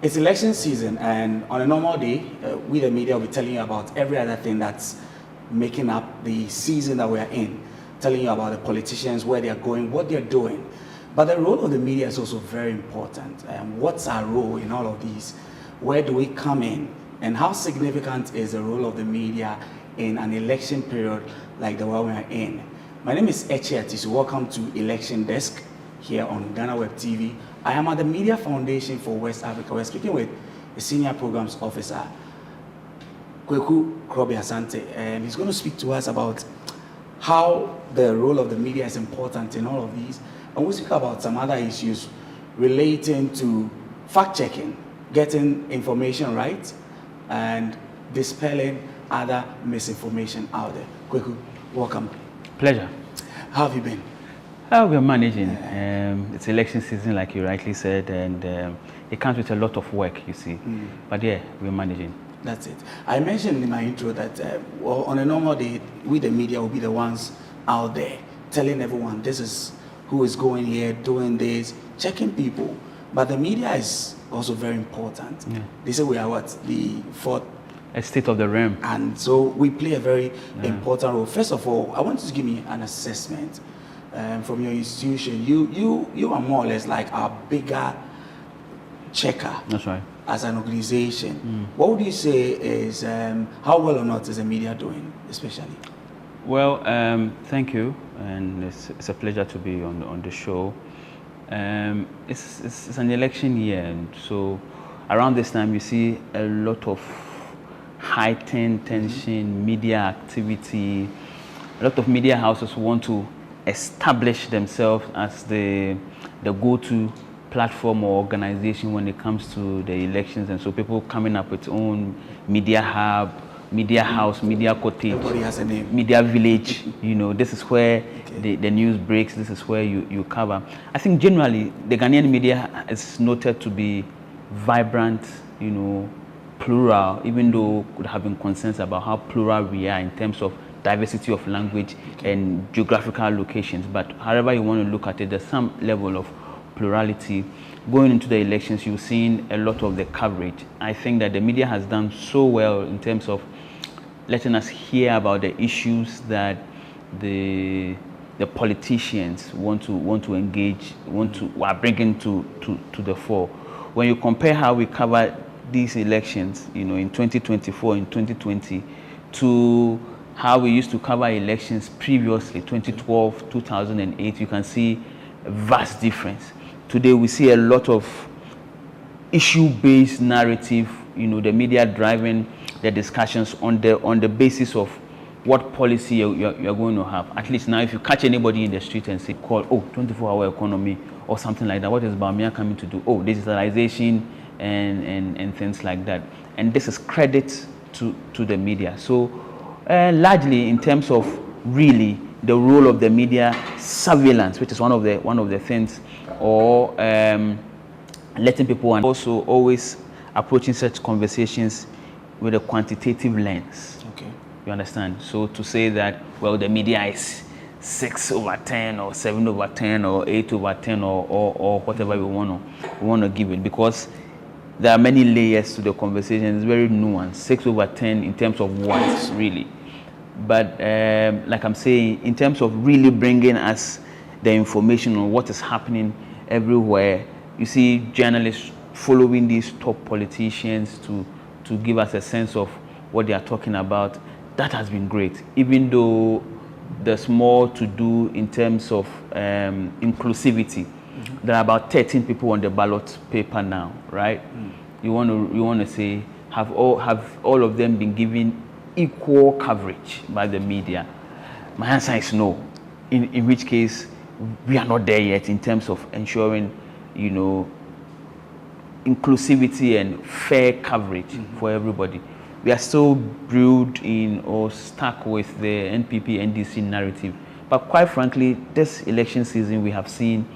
It's election season, and on a normal day, we the media will be telling you about every other thing that's making up the season that we are in, telling you about the politicians, where they are going, what they're doing. But the role of the media is also very important. What's our role in all of these? Where do we come in? And how significant is the role of the media in an election period like the one we are in? My name is Echi Atisu. Welcome to Election Desk here on GhanaWeb TV. I am at the Media Foundation for West Africa. We're speaking with a Senior Programs Officer, Kweku Krobi Asante, and he's going to speak to us about how the role of the media is important in all of these. And we'll speak about some other issues relating to fact-checking, getting information right, and dispelling other misinformation out there. Kweku, welcome. Pleasure. How have you been? We're managing. It's election season, like you rightly said, and it comes with a lot of work, you see. But yeah, we're managing. That's it. I mentioned in my intro that well, on a normal day, we the media will be the ones out there telling everyone this is who is going here, doing this, checking people. But the media is also very important. Yeah. They say we are what? The fourth estate of the realm. And so we play a very important role. First of all, I want you to give me an assessment from your institution. You are more or less like our bigger checker. That's right. As an organization. What would you say is, how well or not is the media doing, especially? Well, thank you, and it's a pleasure to be on the show. It's an election year, and so around this time you see a lot of heightened tension, media activity. A lot of media houses want to establish themselves as the go-to platform or organization when it comes to the elections, and so people coming up with own media hub, media house, media cottage, everybody has a name. Media village. You know, this is where the news breaks, this is where you cover. I think generally the Ghanaian media is noted to be vibrant, you know, plural, even though could have been concerns about how plural we are in terms of diversity of language and geographical locations. But however you want to look at it, there's some level of plurality. Going into the elections, you've seen a lot of the coverage. I think that the media has done so well in terms of letting us hear about the issues that the politicians want to engage, are bringing to the fore. When you compare how we cover these elections, you know, in 2024, in 2020, to how we used to cover elections previously, 2012, 2008, you can see a vast difference. Today we see a lot of issue-based narrative, you know, the media driving the discussions on the basis of what policy you're going to have. At least now, if you catch anybody in the street and say, call, 24-hour economy or something like that, what is Bamia coming to do? Digitalization and things like that. And this is credit to the media. So largely in terms of really the role of the media, surveillance, which is one of the things, or letting people, and also always approaching such conversations with a quantitative lens. Okay. You understand? So to say that, well, the media is 6/10 or 7/10 or 8/10 or whatever we want to give it, because there are many layers to the conversation. It's very nuanced. 6/10 in terms of what, really. But like I'm saying, in terms of really bringing us the information on what is happening everywhere, you see journalists following these top politicians to give us a sense of what they are talking about. That has been great, even though there's more to do in terms of inclusivity. There are about 13 people on the ballot paper now, right? You want to say, have all of them been given equal coverage by the media? My answer is no. In which case, we are not there yet in terms of ensuring, you know, inclusivity and fair coverage for everybody. We are still brewed in or stuck with the NPP NDC narrative. But quite frankly, this election season we have seen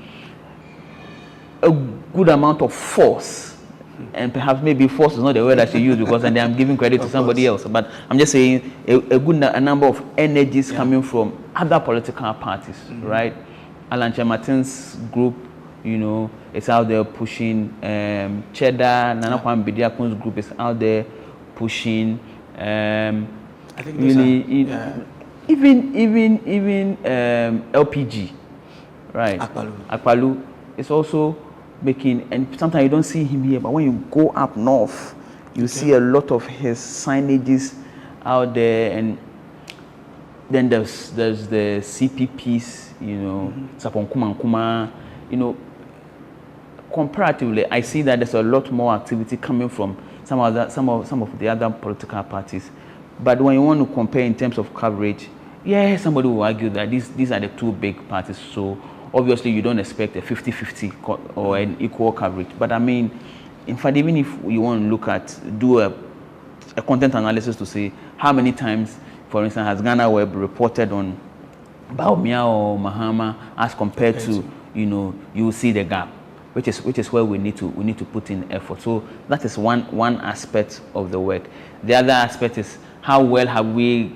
a good amount of force, and perhaps maybe force is not the word I should use, because and I'm giving credit to somebody else, but I'm just saying a number of energies coming from other political parties, right? Alan Martin's group it's out there pushing. Cheddar, Nana Kwame Bediakun's group is out there pushing. I think Really, even LPG, right? Akpalu is also making, and sometimes you don't see him here, but when you go up north, you see a lot of his signages out there. And then there's the CPPs, Sapon Kuma, comparatively, I see that there's a lot more activity coming from some of the other political parties. But when you want to compare in terms of coverage, somebody will argue that these are the two big parties. So obviously you don't expect a 50-50 or an equal coverage. But I mean, in fact, even if you want to do a content analysis to say how many times, for instance, has GhanaWeb reported on Baumia or Mahama as compared to, you will see the gap, which is where we need to put in effort. So that is one aspect of the work. The other aspect is how well have we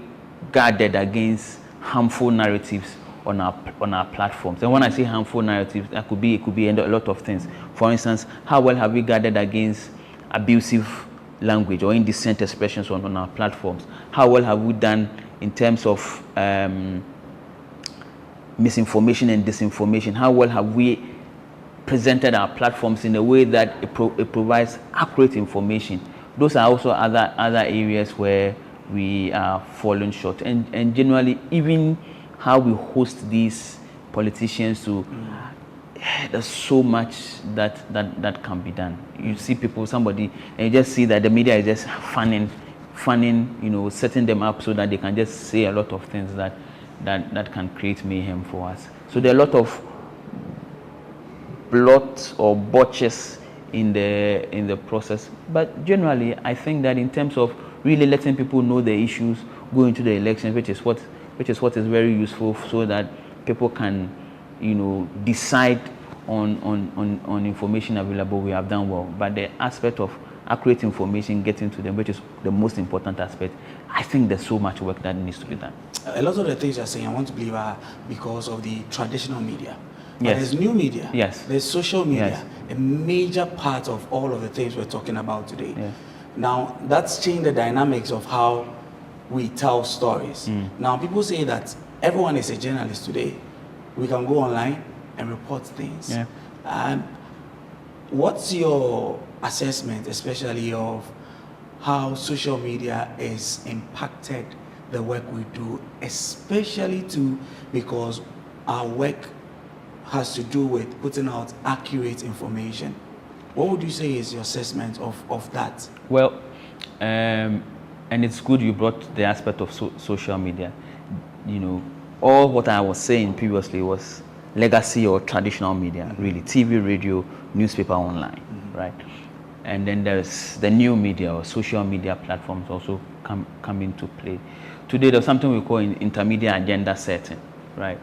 guarded against harmful narratives on our platforms. And when I say harmful narratives, it could be a lot of things. For instance, how well have we guarded against abusive language or indecent expressions on our platforms? How well have we done in terms of misinformation and disinformation? How well have we presented our platforms in a way that it provides accurate information? Those are also other areas where we are falling short. And generally, even how we host these politicians there's so much that can be done. You see somebody, and you just see that the media is just fanning, setting them up so that they can just say a lot of things that can create mayhem for us. So there are a lot of blots or botches in the process. But generally, I think that in terms of really letting people know the issues going into the elections, which is what is very useful, so that people can decide on information available, we have done well. But the aspect of accurate information getting to them, which is the most important aspect, I think there's so much work that needs to be done. A lot of the things you're saying, I want to believe, are because of the traditional media. But Yes. there's new media. Yes. There's social media. Yes. A major part of all of the things we're talking about today. Yes. Now, that's changed the dynamics of how we tell stories. Now, people say that everyone is a journalist today. We can go online and report things. Yeah. What's your assessment, especially of how social media has impacted the work we do, especially because our work has to do with putting out accurate information? What would you say is your assessment of that? Well, and it's good you brought the aspect of social media. All what I was saying previously was legacy or traditional media, really, TV, radio, newspaper, online, right? And then there's the new media or social media platforms also come into play. Today, there's something we call intermediate agenda setting, right?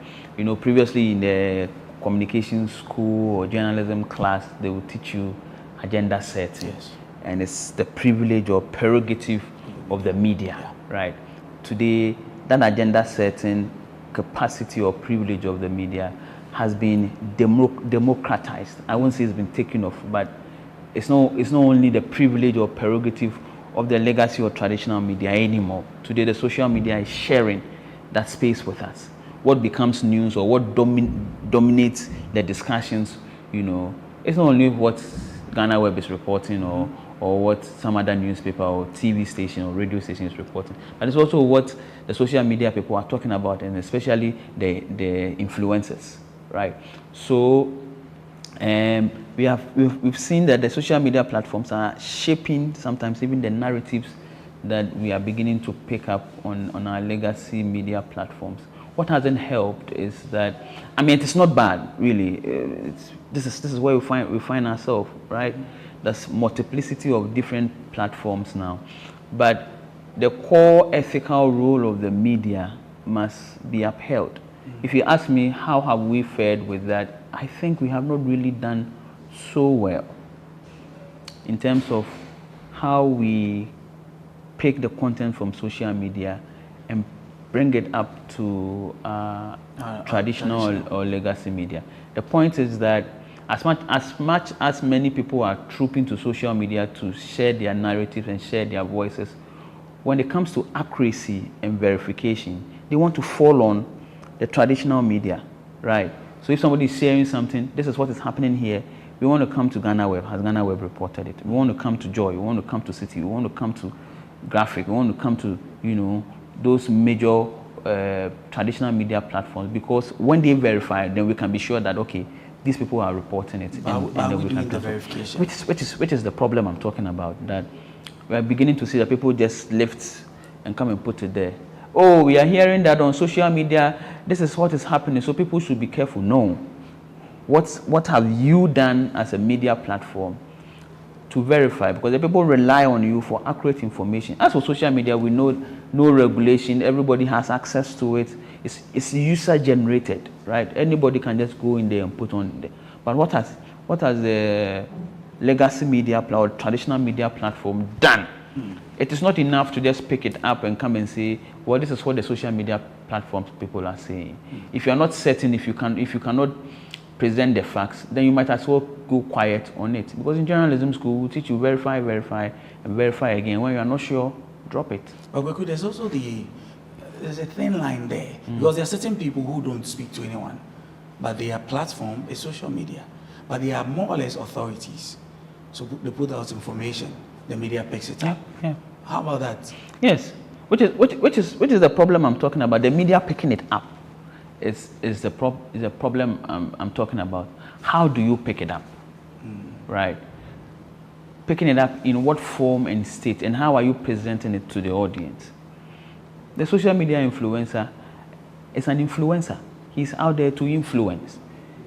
Previously in the communication school or journalism class, they will teach you agenda setting. Yes. And it's the privilege or prerogative of the media, right? Today, that agenda setting capacity or privilege of the media has been democratized. I won't say it's been taken off, but it's not only the privilege or prerogative of the legacy or traditional media anymore. Today, the social media is sharing that space with us. What becomes news or what dominates the discussions, it's not only what GhanaWeb is reporting or what some other newspaper or TV station or radio station is reporting, but it's also what the social media people are talking about, and especially the influencers, right? So we've seen that the social media platforms are shaping sometimes even the narratives that we are beginning to pick up on our legacy media platforms. What hasn't helped is that, it's not bad, really. This is where we find ourselves, right? There's multiplicity of different platforms now, but the core ethical role of the media must be upheld. If you ask me how have we fared with that, I think we have not really done so well in terms of how we pick the content from social media and bring it up to traditional or legacy media. The point is that much as many people are trooping to social media to share their narratives and share their voices, when it comes to accuracy and verification, they want to fall on the traditional media, right? So if somebody is sharing something, this is what is happening here, we want to come to GhanaWeb. Has GhanaWeb reported it? We want to come to Joy. We want to come to City. We want to come to Graphic. We want to come to, you know, those major traditional media platforms, because when they verify, then we can be sure that, okay, these people are reporting it. And then we can the verification. Which is the problem I'm talking about, that we are beginning to see that people just lift and come and put it there. Oh, we are hearing that on social media, this is what is happening, so people should be careful. No. What have you done as a media platform to verify? Because the people rely on you for accurate information. As for social media, we know no regulation, everybody has access to it. It's user generated, right? Anybody can just go in there and put on there. But what has the legacy media or traditional media platform done? It is not enough to just pick it up and come and say, well, this is what the social media platforms people are saying. If you are not certain, if you cannot present the facts, then you might as well go quiet on it. Because in journalism school, we teach you verify, and verify again. When you are not sure, drop it. But there's also there's a thin line there, because there are certain people who don't speak to anyone, but their platform is social media, but they are more or less authorities. So they put out information, the media picks it up. Yeah. How about that? Yes, which is the problem I'm talking about. The media picking it up is the problem I'm talking about. How do you pick it up, right? Picking it up in what form and state, and how are you presenting it to the audience? The social media influencer is an influencer. He's out there to influence.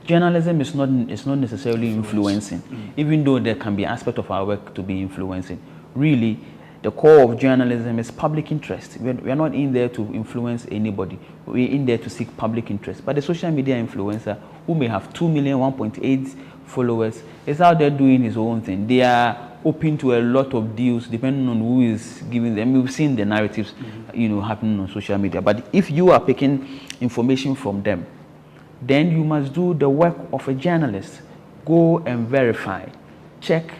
Journalism is not necessarily influencing, even though there can be aspect of our work to be influencing. Really, the core of journalism is public interest. We are not in there to influence anybody. We're in there to seek public interest. But the social media influencer, who may have 2 million, 1.8 followers, is out there doing his own thing. They are open to a lot of deals depending on who is giving them. We've seen the narratives, happening on social media. But if you are picking information from them, then you must do the work of a journalist. Go and verify, check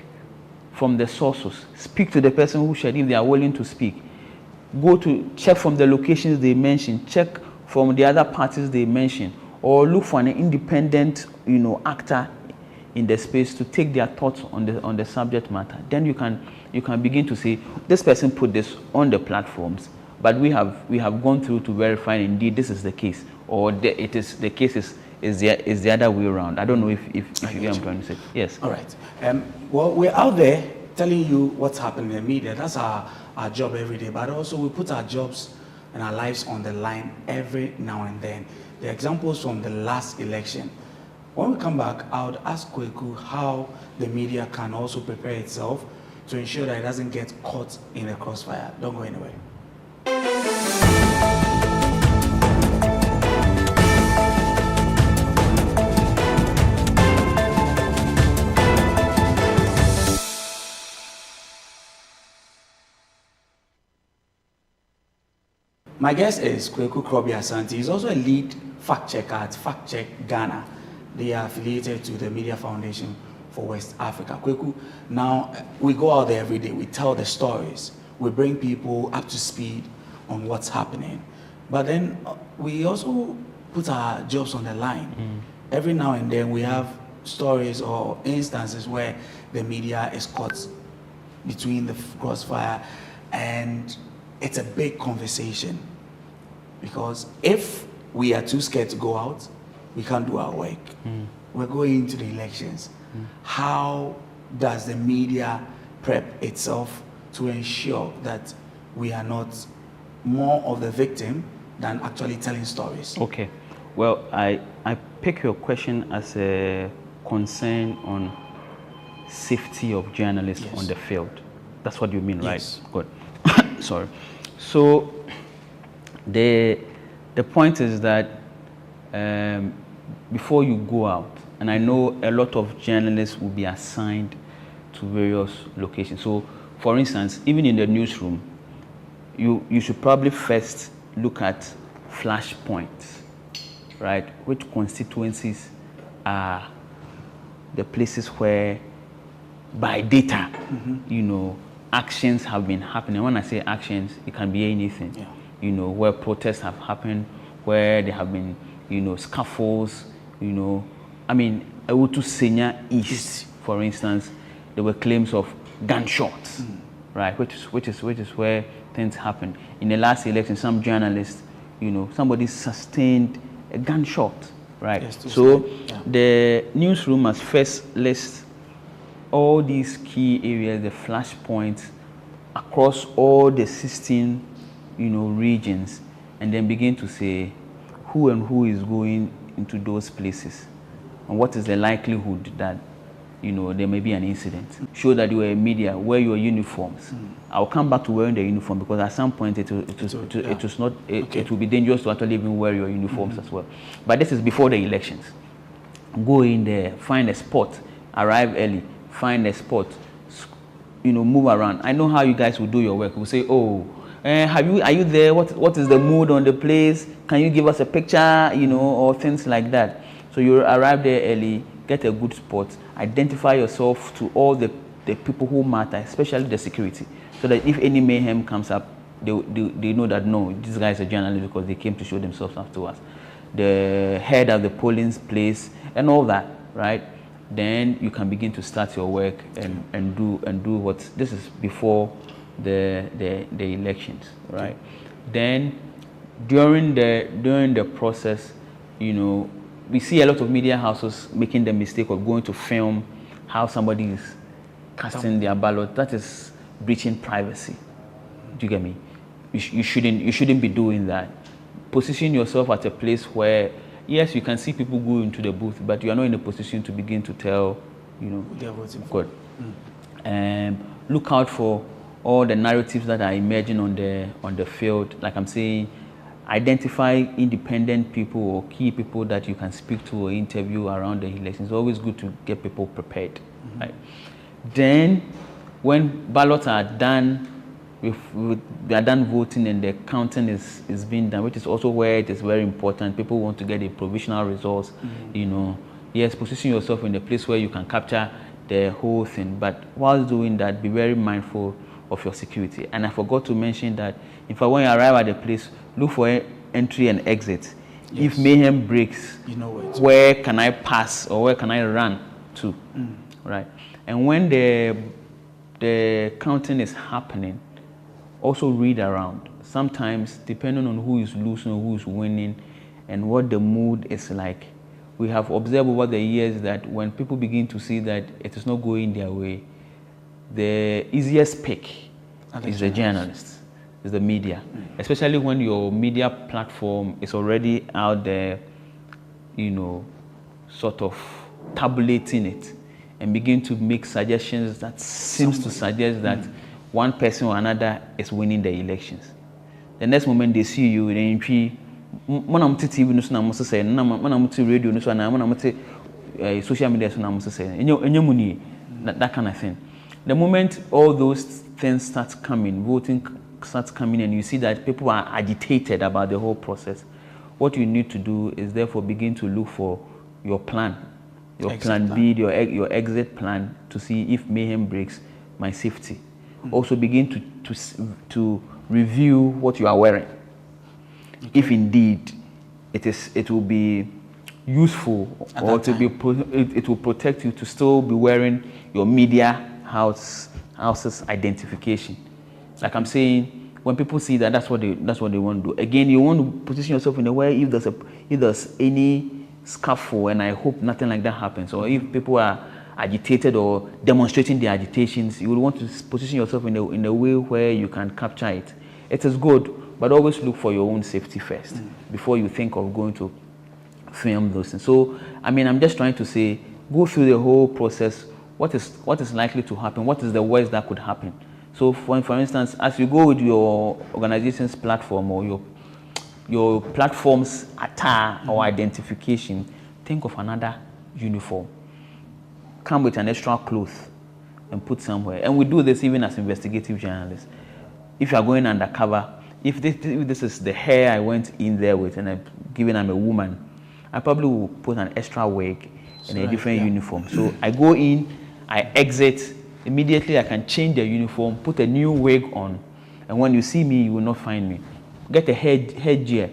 from the sources, speak to the person who shared if they are willing to speak. Go to check from the locations they mentioned, check from the other parties they mentioned, or look for an independent, actor in the space to take their thoughts on the subject matter. Then you can begin to say, this person put this on the platforms, but we have gone through to verify indeed this is the case, or the case is the other way around. I don't know if you get what I'm trying to say. Yes. All right. Well, we're out there telling you what's happening in the media. That's our job every day. But also we put our jobs and our lives on the line every now and then. The examples from the last election. When we come back, I would ask Kweku how the media can also prepare itself to ensure that it doesn't get caught in the crossfire. Don't go anywhere. My guest is Kweku Krobi Asante. He's also a lead fact checker at Fact Check Ghana. They are affiliated to the Media Foundation for West Africa. Kweku, now we go out there every day, we tell the stories, we bring people up to speed on what's happening. But then we also put our jobs on the line. Every now and then we have stories or instances where the media is caught between the crossfire, and it's a big conversation. Because if we are too scared to go out, we can't do our work. We're going into the elections. How does the media prep itself to ensure that we are not more of the victim than actually telling stories? Okay. Well, I pick your question as a concern on safety of journalists on the field. That's what you mean, right? Good. Sorry. So the point is that before you go out, and I know a lot of journalists will be assigned to various locations. So, for instance, even in the newsroom, you should probably first look at flashpoints, right? Which constituencies are the places where by data, actions have been happening. When I say actions, it can be anything. Yeah. Where protests have happened, where there have been, scaffolds, I mean, Ewutu Senya East, for instance, there were claims of gunshots, right? Which is where things happen. In the last election, some journalists, somebody sustained a gunshot, right? Yes, so the newsroom must first list all these key areas, the flashpoints across all the 16, regions, and then begin to say who and who is going into those places, and what is the likelihood that there may be an incident. Show that you are a media, wear your uniforms. I'll come back to wearing the uniform because at some point it will be dangerous to actually even wear your uniforms as well. But this is before the elections. Go in there, find a spot, arrive early, find a spot, move around. I know how you guys will do your work. We'll say, oh, are you there? What is the mood on the place? Can you give us a picture, or things like that. So you arrive there early, get a good spot, identify yourself to all the people who matter, especially the security, so that if any mayhem comes up, they know that no, these guys are journalists because they came to show themselves afterwards. The head of the polling place and all that, right? Then you can begin to start your work and do what this is before the elections, right? Then during the process, we see a lot of media houses making the mistake of going to film how somebody is casting their ballot. That is breaching privacy. Do you get me? You shouldn't be doing that. Position yourself at a place where, yes, you can see people go into the booth, but you are not in a position to begin to tell, they're voting for. Good. Look out for all the narratives that are emerging on the field. Like I'm saying, identify independent people or key people that you can speak to or interview around the elections. It's always good to get people prepared. Right? Then, when ballots are done, we are done voting and the counting is being done, which is also where it is very important. People want to get the provisional results. Yes, position yourself in a place where you can capture the whole thing. But while doing that, be very mindful of your security. And I forgot to mention that in fact, when you arrive at the place, look for entry and exit. Yes. If mayhem breaks, where can I pass or where can I run to, right? And when the counting is happening, also read around. Sometimes, depending on who is losing or who is winning and what the mood is like, we have observed over the years that when people begin to see that it is not going their way, the easiest pick is the journalist, is the media. Especially when your media platform is already out there, sort of tabulating it and begin to make suggestions that seems to suggest that one person or another is winning the elections. The next moment they see you, they TV, radio, social media, that kind of thing. The moment all those things start coming, voting starts coming, and you see that people are agitated about the whole process, what you need to do is therefore begin to look for your plan, your plan B, your exit plan, to see if mayhem breaks, my safety. Also begin to review what you are wearing. If indeed it will be useful or it will protect you to still be wearing your media house's identification. Like I'm saying, when people see that, that's what they want to do. Again, you want to position yourself in a way if there's any scuffle, and I hope nothing like that happens, or if people are agitated or demonstrating their agitations, you will want to position yourself in a way where you can capture it. It is good, but always look for your own safety first before you think of going to film those things. So, I mean, I'm just trying to say, go through the whole process. What is likely to happen? What is the worst that could happen? So, for instance, as you go with your organization's platform or your platform's attire or identification, think of another uniform. Come with an extra cloth and put somewhere. And we do this even as investigative journalists. If you are going undercover, if this is the hair I went in there with and I'm given I'm a woman, I probably will put an extra wig in a different uniform. So I go in, I exit, immediately I can change the uniform, put a new wig on, and when you see me, you will not find me. Get a headgear.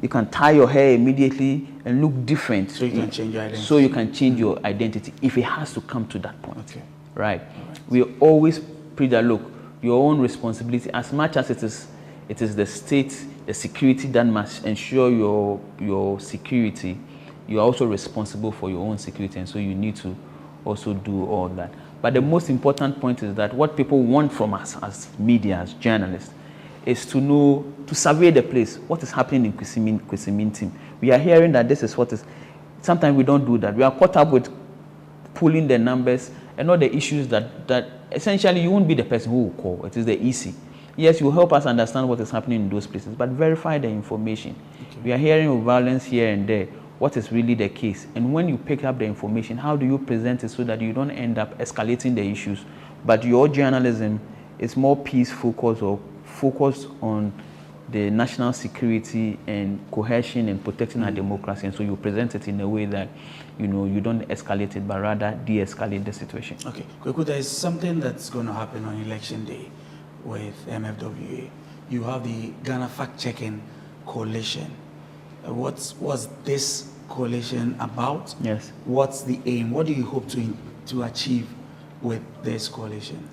You can tie your hair immediately and look different. So you can change your identity. So you can change your identity if it has to come to that point. Okay. Right. We always pre that look, your own responsibility, as much as it is the state, the security that must ensure your security, you are also responsible for your own security, and so you need to also do all that. But the most important point is that what people want from us as media, as journalists, is to know, to survey the place, what is happening in Kwesimintim. We are hearing that this is what is, sometimes we don't do that. We are caught up with pulling the numbers and all the issues that essentially you won't be the person who will call. It is the EC. Yes, you will help us understand what is happening in those places, but verify the information. Okay. We are hearing of violence here and there. What is really the case? And when you pick up the information, how do you present it so that you don't end up escalating the issues, but your journalism is more peace-focused or focused on the national security and cohesion and protecting our democracy, and so you present it in a way that you don't escalate it, but rather de-escalate the situation. Okay, Kweku, there is something that's going to happen on election day with MFWA. You have the Ghana Fact-Checking Coalition. What's this coalition about? Yes. What's the aim? What do you hope to achieve with this coalition?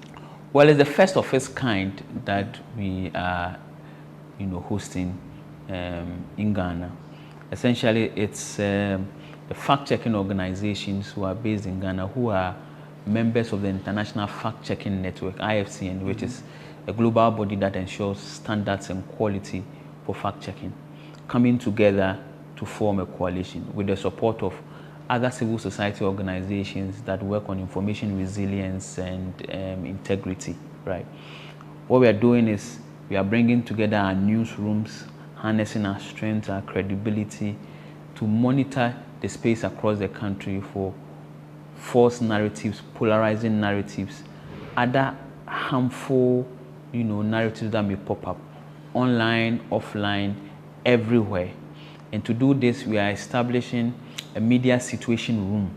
Well, it's the first of its kind that we are, hosting in Ghana. Essentially, it's the fact-checking organizations who are based in Ghana, who are members of the International Fact-Checking Network, IFCN, which is a global body that ensures standards and quality for fact-checking, coming together to form a coalition with the support of other civil society organizations that work on information resilience and integrity, right? What we are doing is we are bringing together our newsrooms, harnessing our strength, our credibility to monitor the space across the country for false narratives, polarizing narratives, other harmful, narratives that may pop up online, offline, everywhere. And to do this, we are establishing a media situation room.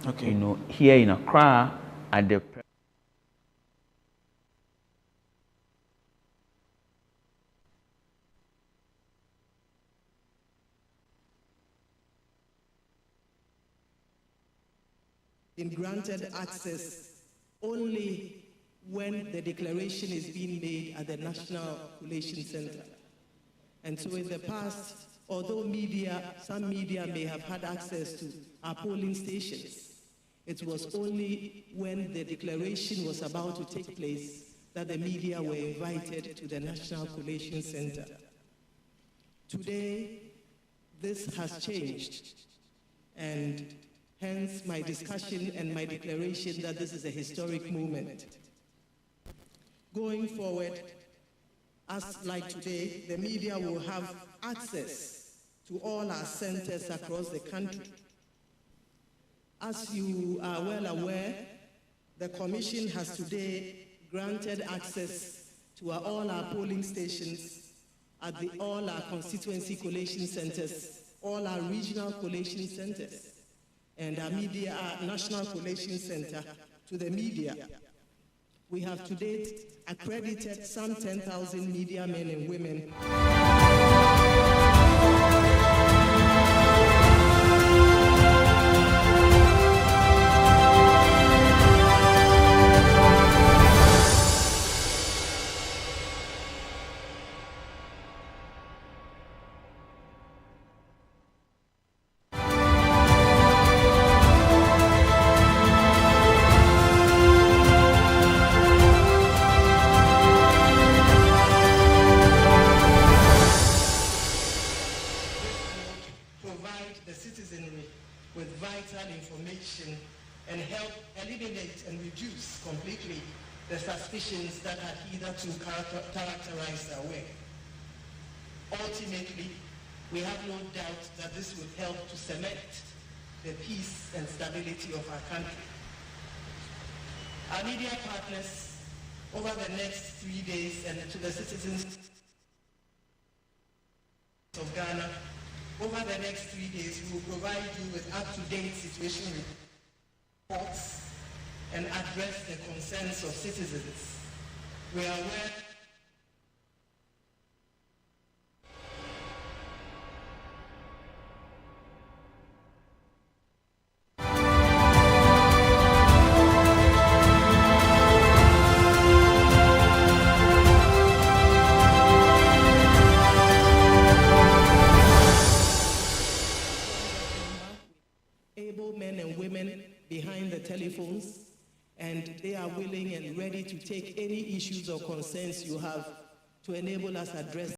Okay. Here in Accra at the been granted access only when the declaration is being made at the National Collation Center. And so in the past, although some media may have had access to our polling stations, it was only when the declaration was about to take place that the media were invited to the National Collation Center. Today, this has changed, and hence my discussion and my declaration that this is a historic moment. Going forward, as like today, the media will have access to all our centers across the country. As you are well aware, the Commission has today granted access to all our polling stations at all our constituency collation centers, all our regional collation centers, and our national collation center to the media. We have to date accredited some 10,000 media men and women. With vital information and help eliminate and reduce completely the suspicions that had hitherto characterized our work. Ultimately, we have no doubt that this will help to cement the peace and stability of our country. Our media partners, over the next 3 days, and to the citizens of Ghana, Over the next 3 days, we will provide you with up-to-date situation reports and address the concerns of citizens. We are aware able men and women behind the telephones, and they are willing and ready to take any issues or concerns you have to enable us address